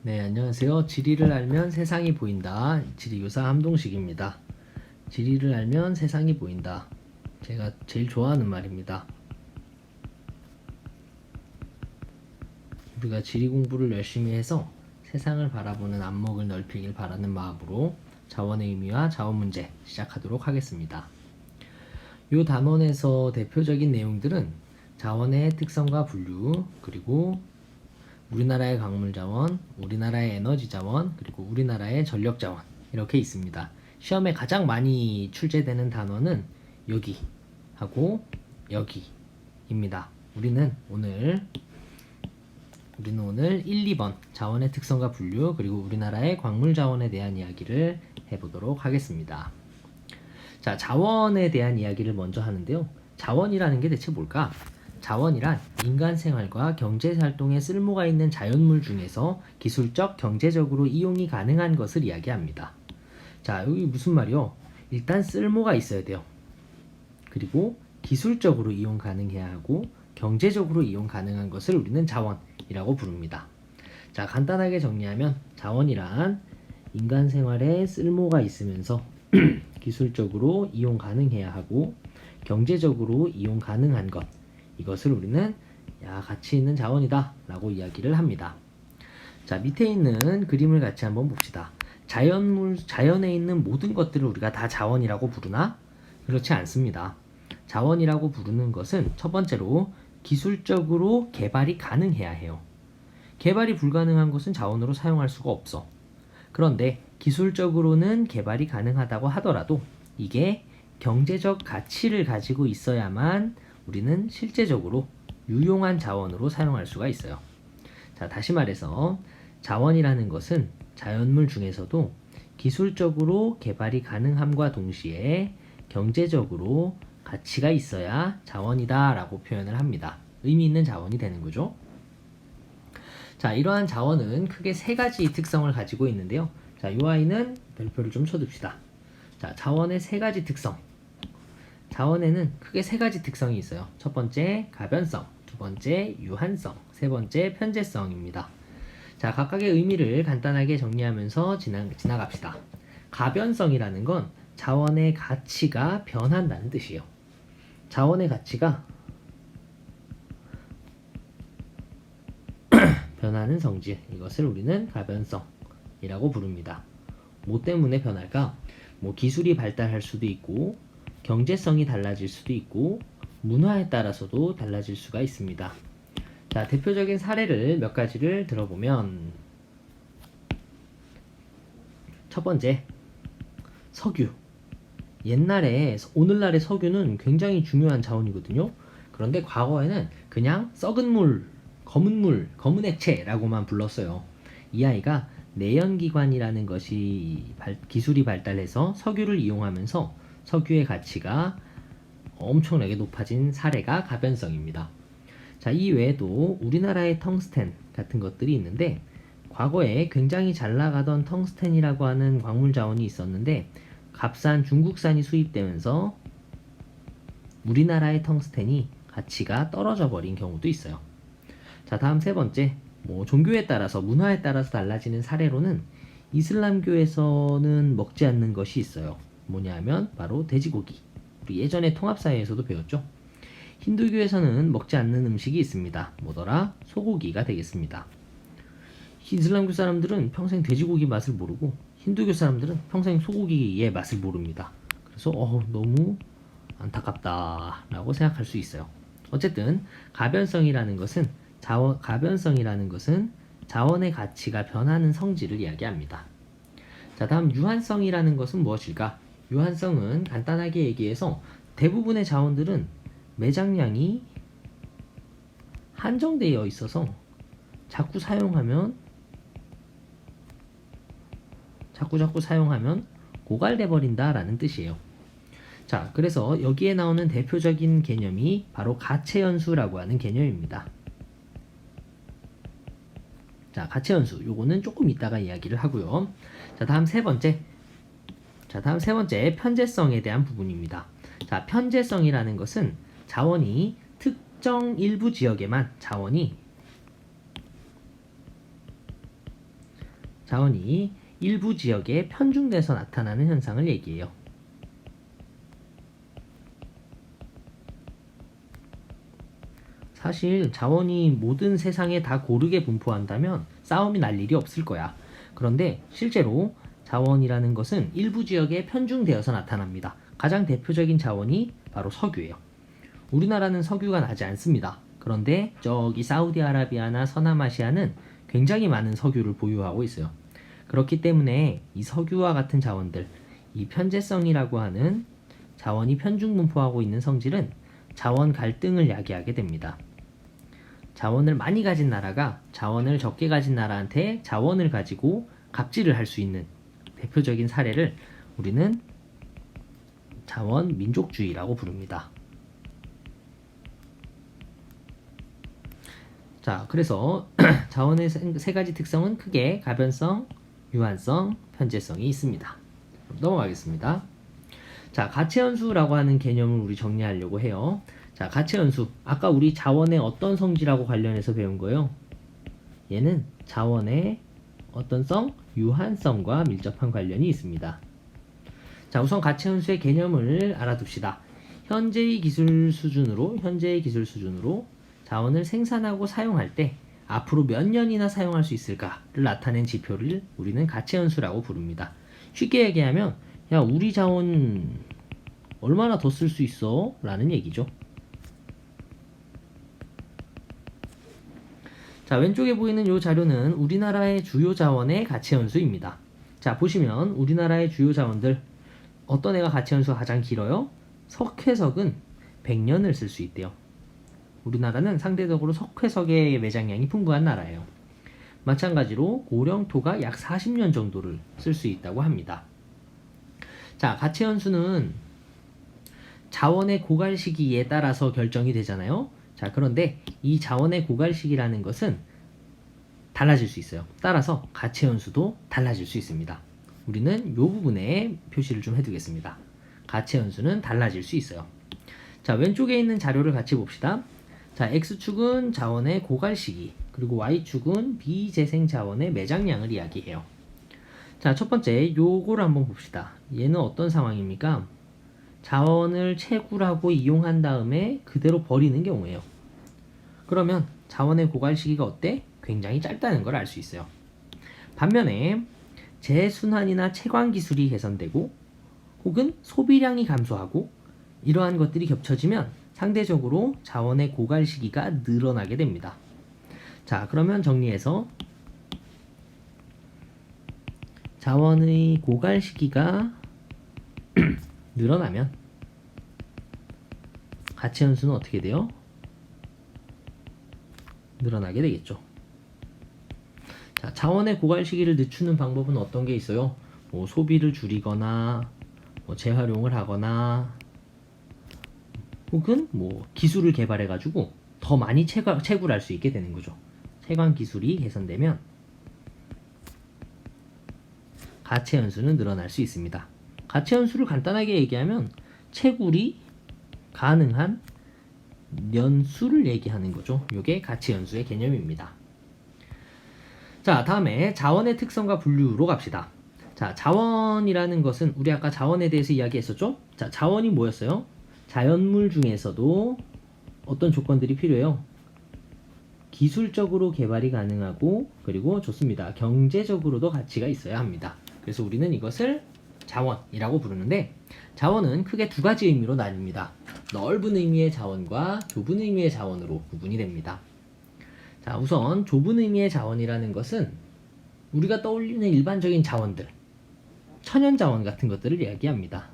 네, 안녕하세요. 지리를 알면 세상이 보인다. 지리교사 함동식입니다. 지리를 알면 세상이 보인다. 제가 제일 좋아하는 말입니다. 우리가 지리 공부를 열심히 해서 세상을 바라보는 안목을 넓히길 바라는 마음으로 자원의 의미와 자원 문제 시작하도록 하겠습니다. 이 단원에서 대표적인 내용들은 자원의 특성과 분류, 그리고 우리나라의 광물자원, 우리나라의 에너지자원, 그리고 우리나라의 전력자원 이렇게 있습니다. 시험에 가장 많이 출제되는 단어는 여기 하고 여기입니다. 우리는 오늘 1, 2번 자원의 특성과 분류, 그리고 우리나라의 광물자원에 대한 이야기를 해보도록 하겠습니다. 자, 자원에 대한 이야기를 먼저 하는데요. 자원이라는 게 대체 뭘까? 자원이란 인간 생활과 경제 활동에 쓸모가 있는 자연물 중에서 기술적, 경제적으로 이용이 가능한 것을 이야기합니다. 자, 여기 무슨 말이요? 일단 쓸모가 있어야 돼요. 그리고 기술적으로 이용 가능해야 하고 경제적으로 이용 가능한 것을 우리는 자원이라고 부릅니다. 자, 간단하게 정리하면 자원이란 인간 생활에 쓸모가 있으면서 기술적으로 이용 가능해야 하고 경제적으로 이용 가능한 것, 이것을 우리는 가치 있는 자원이다 라고 이야기를 합니다. 자, 밑에 있는 그림을 같이 한번 봅시다. 자연에 있는 모든 것들을 우리가 다 자원이라고 부르나? 그렇지 않습니다. 자원이라고 부르는 것은 첫 번째로 기술적으로 개발이 가능해야 해요. 개발이 불가능한 것은 자원으로 사용할 수가 없어. 그런데 기술적으로는 개발이 가능하다고 하더라도 이게 경제적 가치를 가지고 있어야만 우리는 실제적으로 유용한 자원으로 사용할 수가 있어요. 자, 다시 말해서 자원이라는 것은 자연물 중에서도 기술적으로 개발이 가능함과 동시에 경제적으로 가치가 있어야 자원이다 라고 표현을 합니다. 의미 있는 자원이 되는 거죠. 자, 이러한 자원은 크게 세 가지 특성을 가지고 있는데요. 자, 이 아이는 별표를 좀 쳐둡시다. 자, 자원의 세 가지 특성. 자원에는 크게 세 가지 특성이 있어요. 첫 번째 가변성, 두 번째 유한성, 세 번째 편재성입니다. 자, 각각의 의미를 간단하게 정리하면서 지나갑시다. 가변성이라는 건 자원의 가치가 변한다는 뜻이에요. 자원의 가치가 변하는 성질, 이것을 우리는 가변성이라고 부릅니다. 뭐 때문에 변할까? 뭐 기술이 발달할 수도 있고 경제성이 달라질 수도 있고 문화에 따라서도 달라질 수가 있습니다. 자, 대표적인 사례를 몇 가지를 들어보면 첫 번째, 석유. 오늘날의 석유는 굉장히 중요한 자원이거든요. 그런데 과거에는 그냥 썩은 물, 검은 액체라고만 불렀어요. 이 아이가 내연기관이라는 것이 기술이 발달해서 석유를 이용하면서 석유의 가치가 엄청나게 높아진 사례가 가변성입니다. 자, 이 외에도 우리나라의 텅스텐 같은 것들이 있는데 과거에 굉장히 잘 나가던 텅스텐이라고 하는 광물 자원이 있었는데 값싼 중국산이 수입되면서 우리나라의 텅스텐이 가치가 떨어져 버린 경우도 있어요. 자, 다음 세 번째, 종교에 따라서 문화에 따라서 달라지는 사례로는 이슬람교에서는 먹지 않는 것이 있어요. 뭐냐면 바로 돼지고기. 우리 예전에 통합사회에서도 배웠죠. 힌두교에서는 먹지 않는 음식이 있습니다. 뭐더라? 소고기가 되겠습니다. 이슬람교 사람들은 평생 돼지고기 맛을 모르고 힌두교 사람들은 평생 소고기의 맛을 모릅니다. 그래서 너무 안타깝다 라고 생각할 수 있어요. 어쨌든 가변성이라는 것은 자원의 가치가 변하는 성질을 이야기합니다. 자, 다음 유한성이라는 것은 무엇일까? 유한성은 간단하게 얘기해서 대부분의 자원들은 매장량이 한정되어 있어서 자꾸 사용하면 고갈돼 버린다라는 뜻이에요. 자, 그래서 여기에 나오는 대표적인 개념이 바로 가채연수라고 하는 개념입니다. 자, 가채연수, 요거는 조금 이따가 이야기를 하고요. 자, 다음 세 번째 편재성에 대한 부분입니다. 자, 편재성이라는 것은 자원이 특정 일부 지역에만 자원이 자원이 일부 지역에 편중돼서 나타나는 현상을 얘기해요. 사실 자원이 모든 세상에 다 고르게 분포한다면 싸움이 날 일이 없을 거야. 그런데 실제로 자원이라는 것은 일부 지역에 편중되어서 나타납니다. 가장 대표적인 자원이 바로 석유예요. 우리나라는 석유가 나지 않습니다. 그런데 저기 사우디아라비아나 서남아시아는 굉장히 많은 석유를 보유하고 있어요. 그렇기 때문에 이 석유와 같은 자원들, 이 편재성이라고 하는 자원이 편중 분포하고 있는 성질은 자원 갈등을 야기하게 됩니다. 자원을 많이 가진 나라가 자원을 적게 가진 나라한테 자원을 가지고 갑질을 할 수 있는 대표적인 사례를 우리는 자원 민족주의라고 부릅니다. 자, 그래서 자원의 세 가지 특성은 크게 가변성, 유한성, 편재성이 있습니다. 그럼 넘어가겠습니다. 자, 가채연수라고 하는 개념을 우리 정리하려고 해요. 자, 가채연수. 아까 우리 자원의 어떤 성질하고 관련해서 배운 거예요? 얘는 자원의 어떤 성? 유한성과 밀접한 관련이 있습니다. 자, 우선 가채연수의 개념을 알아둡시다. 현재의 기술 수준으로 자원을 생산하고 사용할 때 앞으로 몇 년이나 사용할 수 있을까를 나타낸 지표를 우리는 가채연수라고 부릅니다. 쉽게 얘기하면 야, 우리 자원 얼마나 더 쓸 수 있어? 라는 얘기죠. 자, 왼쪽에 보이는 이 자료는 우리나라의 주요 자원의 가채연수입니다. 자, 보시면 우리나라의 주요 자원들 어떤 애가 가채연수가 가장 길어요? 석회석은 100년을 쓸 수 있대요. 우리나라는 상대적으로 석회석의 매장량이 풍부한 나라예요. 마찬가지로 고령토가 약 40년 정도를 쓸 수 있다고 합니다. 자, 가채연수는 자원의 고갈 시기에 따라서 결정이 되잖아요. 자, 그런데 이 자원의 고갈 시기라는 것은 달라질 수 있어요. 따라서 가채연수도 달라질 수 있습니다. 우리는 이 부분에 표시를 좀 해두겠습니다. 가채연수는 달라질 수 있어요. 자, 왼쪽에 있는 자료를 같이 봅시다. 자, X축은 자원의 고갈 시기, 그리고 Y축은 비재생 자원의 매장량을 이야기해요. 자, 첫 번째 요거를 한번 봅시다. 얘는 어떤 상황입니까? 자원을 채굴하고 이용한 다음에 그대로 버리는 경우예요. 그러면 자원의 고갈 시기가 어때? 굉장히 짧다는 걸 알 수 있어요. 반면에 재순환이나 채광 기술이 개선되고 혹은 소비량이 감소하고 이러한 것들이 겹쳐지면 상대적으로 자원의 고갈 시기가 늘어나게 됩니다. 자, 그러면 정리해서 자원의 고갈 시기가 늘어나면 가채연수는 어떻게 돼요? 늘어나게 되겠죠. 자, 자원의 고갈 시기를 늦추는 방법은 어떤 게 있어요? 뭐 소비를 줄이거나 뭐 재활용을 하거나 혹은 뭐 기술을 개발해 가지고 더 많이 채굴할 수 있게 되는 거죠. 채광 기술이 개선되면 가채연수는 늘어날 수 있습니다. 가채연수를 간단하게 얘기하면 채굴이 가능한 년수를 얘기하는 거죠. 이게 가채연수의 개념입니다. 자, 다음에 자원의 특성과 분류로 갑시다. 자, 자원이라는 것은 우리 아까 자원에 대해서 이야기했었죠? 자, 자원이 뭐였어요? 자연물 중에서도 어떤 조건들이 필요해요? 기술적으로 개발이 가능하고 그리고 좋습니다. 경제적으로도 가치가 있어야 합니다. 그래서 우리는 이것을 자원이라고 부르는데 자원은 크게 두 가지 의미로 나뉩니다. 넓은 의미의 자원과 좁은 의미의 자원으로 구분이 됩니다. 자, 우선 좁은 의미의 자원이라는 것은 우리가 떠올리는 일반적인 자원들, 천연자원 같은 것들을 이야기합니다.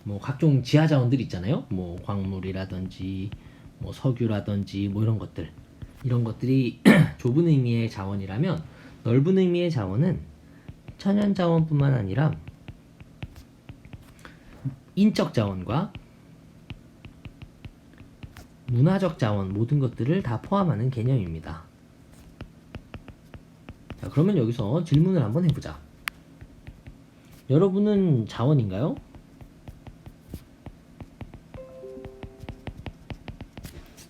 뭐 각종 지하자원들 있잖아요. 뭐 광물이라든지 뭐 석유라든지 뭐 이런 것들이 좁은 의미의 자원이라면 넓은 의미의 자원은 천연자원뿐만 아니라 인적 자원과 문화적 자원 모든 것들을 다 포함하는 개념입니다. 자, 그러면 여기서 질문을 한번 해보자. 여러분은 자원인가요?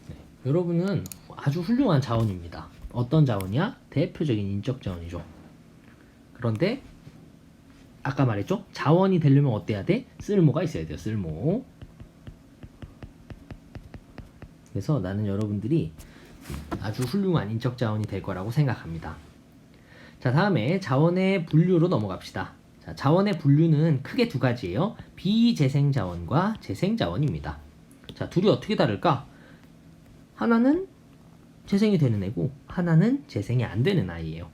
네, 여러분은 아주 훌륭한 자원입니다. 어떤 자원이야? 대표적인 인적 자원이죠. 그런데 아까 말했죠? 자원이 되려면 어때야 돼? 쓸모가 있어야 돼요. 쓸모. 그래서 나는 여러분들이 아주 훌륭한 인적 자원이 될 거라고 생각합니다. 자, 다음에 자원의 분류로 넘어갑시다. 자, 자원의 분류는 크게 두 가지예요. 비재생 자원과 재생 자원입니다. 자, 둘이 어떻게 다를까? 하나는 재생이 되는 애고 하나는 재생이 안 되는 아이예요.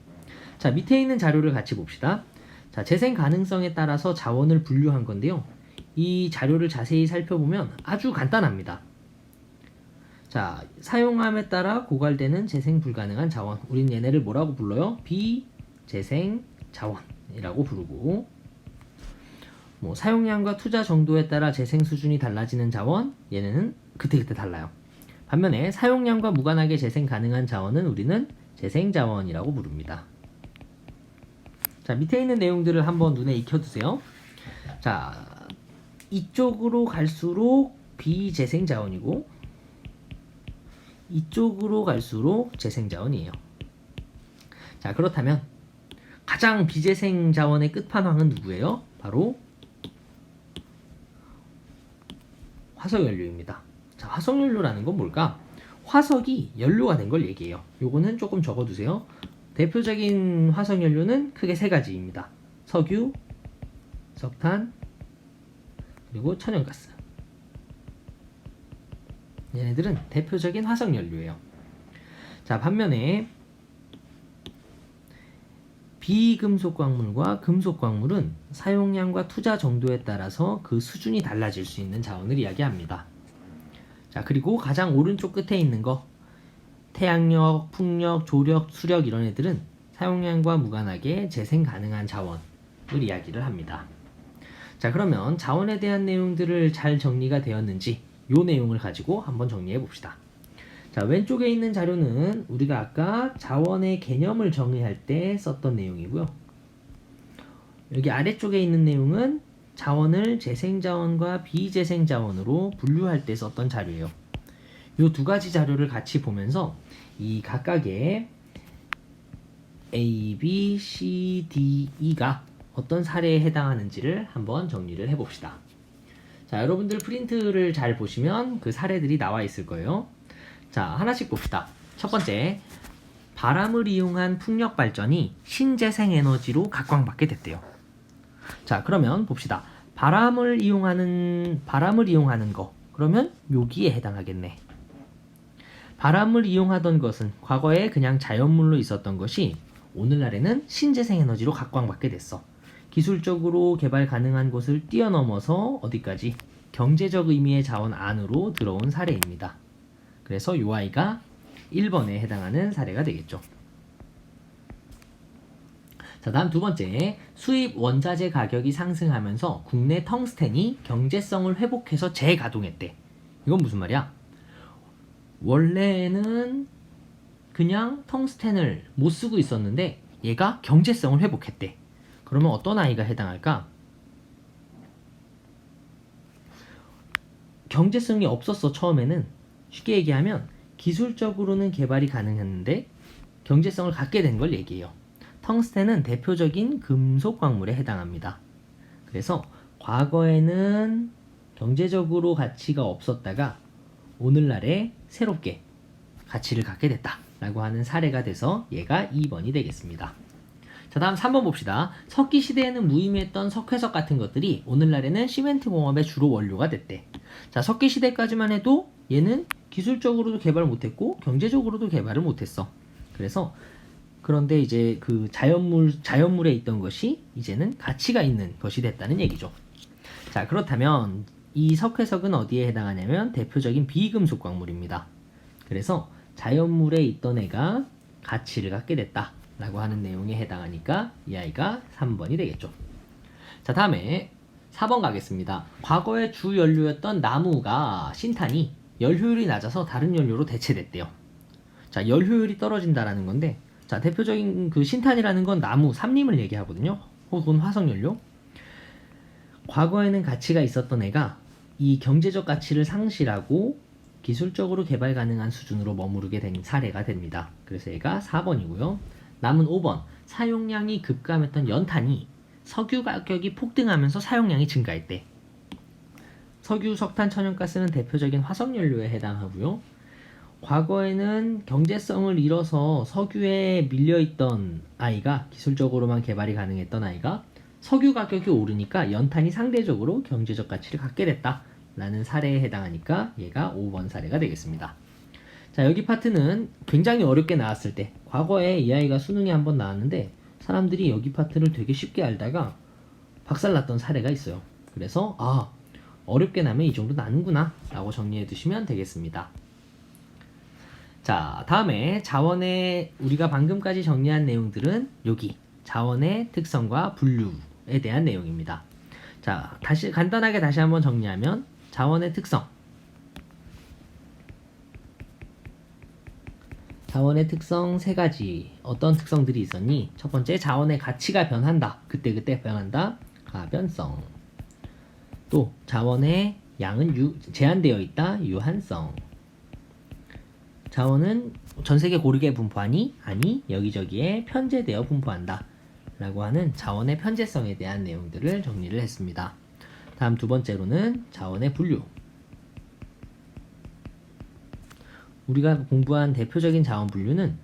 자, 밑에 있는 자료를 같이 봅시다. 자, 재생 가능성에 따라서 자원을 분류한 건데요. 이 자료를 자세히 살펴보면 아주 간단합니다. 자, 사용함에 따라 고갈되는 재생 불가능한 자원. 우린 얘네를 뭐라고 불러요? 비재생 자원이라고 부르고, 뭐 사용량과 투자 정도에 따라 재생 수준이 달라지는 자원, 얘네는 그때그때 달라요. 반면에 사용량과 무관하게 재생 가능한 자원은 우리는 재생 자원이라고 부릅니다. 자, 밑에 있는 내용들을 한번 눈에 익혀두세요. 자, 이쪽으로 갈수록 비재생 자원이고 이쪽으로 갈수록 재생 자원이에요. 자, 그렇다면 가장 비재생 자원의 끝판왕은 누구예요? 바로 화석연료입니다. 자, 화석연료라는 건 뭘까? 화석이 연료가 된 걸 얘기해요. 요거는 조금 적어두세요. 대표적인 화석연료는 크게 세 가지입니다. 석유, 석탄, 그리고 천연가스. 얘네들은 대표적인 화석연료예요. 자, 반면에 비금속 광물과 금속 광물은 사용량과 투자 정도에 따라서 그 수준이 달라질 수 있는 자원을 이야기합니다. 자, 그리고 가장 오른쪽 끝에 있는 거, 태양력, 풍력, 조력, 수력 이런 애들은 사용량과 무관하게 재생 가능한 자원을 이야기를 합니다. 자, 그러면 자원에 대한 내용들을 잘 정리가 되었는지 이 내용을 가지고 한번 정리해 봅시다. 자, 왼쪽에 있는 자료는 우리가 아까 자원의 개념을 정의할 때 썼던 내용이고요. 여기 아래쪽에 있는 내용은 자원을 재생자원과 비재생자원으로 분류할 때 썼던 자료예요. 이 두 가지 자료를 같이 보면서 이 각각의 A, B, C, D, E가 어떤 사례에 해당하는지를 한번 정리를 해봅시다. 자, 여러분들 프린트를 잘 보시면 그 사례들이 나와 있을 거예요. 자, 하나씩 봅시다. 첫 번째, 바람을 이용한 풍력 발전이 신재생 에너지로 각광받게 됐대요. 자, 그러면 봅시다. 바람을 이용하는 거. 그러면 여기에 해당하겠네. 바람을 이용하던 것은 과거에 그냥 자연물로 있었던 것이 오늘날에는 신재생 에너지로 각광받게 됐어. 기술적으로 개발 가능한 곳을 뛰어넘어서 어디까지? 경제적 의미의 자원 안으로 들어온 사례입니다. 그래서 이 아이가 1번에 해당하는 사례가 되겠죠. 자, 다음 두 번째, 수입 원자재 가격이 상승하면서 국내 텅스텐이 경제성을 회복해서 재가동했대. 이건 무슨 말이야? 원래는 그냥 텅스텐을 못 쓰고 있었는데 얘가 경제성을 회복했대. 그러면 어떤 아이가 해당할까? 경제성이 없었어, 처음에는. 쉽게 얘기하면 기술적으로는 개발이 가능했는데 경제성을 갖게 된 걸 얘기해요. 텅스텐은 대표적인 금속 광물에 해당합니다. 그래서 과거에는 경제적으로 가치가 없었다가 오늘날에 새롭게 가치를 갖게 됐다 라고 하는 사례가 돼서 얘가 2번이 되겠습니다. 자, 다음 3번 봅시다. 석기 시대에는 무의미했던 석회석 같은 것들이 오늘날에는 시멘트 공업의 주로 원료가 됐대. 자, 석기 시대까지만 해도 얘는 기술적으로도 개발 못했고 경제적으로도 개발을 못했어. 그런데 이제 그 자연물에 있던 것이 이제는 가치가 있는 것이 됐다는 얘기죠. 자, 그렇다면 이 석회석은 어디에 해당하냐면 대표적인 비금속 광물입니다. 그래서 자연물에 있던 애가 가치를 갖게 됐다 라고 하는 내용에 해당하니까 이 아이가 3번이 되겠죠. 자, 다음에 4번 가겠습니다. 과거의 주 연료였던 나무가 신탄이 열 효율이 낮아서 다른 연료로 대체됐대요. 자, 열 효율이 떨어진다라는 건데, 자, 대표적인 그 신탄이라는 건 나무, 삼림을 얘기하거든요. 혹은 화석연료. 과거에는 가치가 있었던 애가 이 경제적 가치를 상실하고 기술적으로 개발 가능한 수준으로 머무르게 된 사례가 됩니다. 그래서 얘가 4번이고요. 남은 5번, 사용량이 급감했던 연탄이 석유 가격이 폭등하면서 사용량이 증가했대. 석유, 석탄, 천연가스는 대표적인 화석연료에 해당하고요. 과거에는 경제성을 잃어서 석유에 밀려있던 아이가, 기술적으로만 개발이 가능했던 아이가 석유 가격이 오르니까 연탄이 상대적으로 경제적 가치를 갖게 됐다 라는 사례에 해당하니까 얘가 5번 사례가 되겠습니다. 자, 여기 파트는 굉장히 어렵게 나왔을 때, 과거에 이 아이가 수능에 한번 나왔는데 사람들이 여기 파트를 되게 쉽게 알다가 박살났던 사례가 있어요. 그래서 어렵게 나면 이 정도 나는구나 라고 정리해 두시면 되겠습니다. 자, 다음에 자원의, 우리가 방금까지 정리한 내용들은 여기 자원의 특성과 분류에 대한 내용입니다. 자, 간단하게 다시 한번 정리하면 자원의 특성, 자원의 특성 세 가지. 어떤 특성들이 있었니? 첫 번째, 자원의 가치가 변한다. 그때그때 변한다. 가변성. 또 자원의 양은 제한되어 있다. 유한성. 자원은 전 세계 고르게 분포하니? 아니, 여기저기에 편제되어 분포한다 라고 하는 자원의 편제성에 대한 내용들을 정리를 했습니다. 다음 두 번째로는 자원의 분류. 우리가 공부한 대표적인 자원 분류는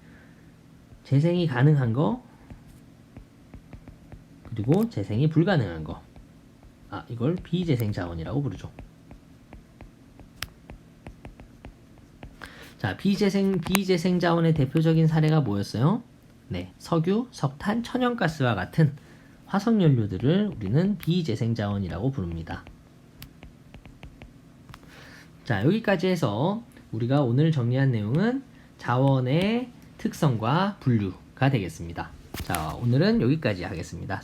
재생이 가능한 거, 그리고 재생이 불가능한 거. 이걸 비재생 자원이라고 부르죠. 자, 비재생 자원의 대표적인 사례가 뭐였어요? 네, 석유, 석탄, 천연가스와 같은 화석연료들을 우리는 비재생 자원이라고 부릅니다. 자, 여기까지 해서 우리가 오늘 정리한 내용은 자원의 특성과 분류가 되겠습니다. 자, 오늘은 여기까지 하겠습니다.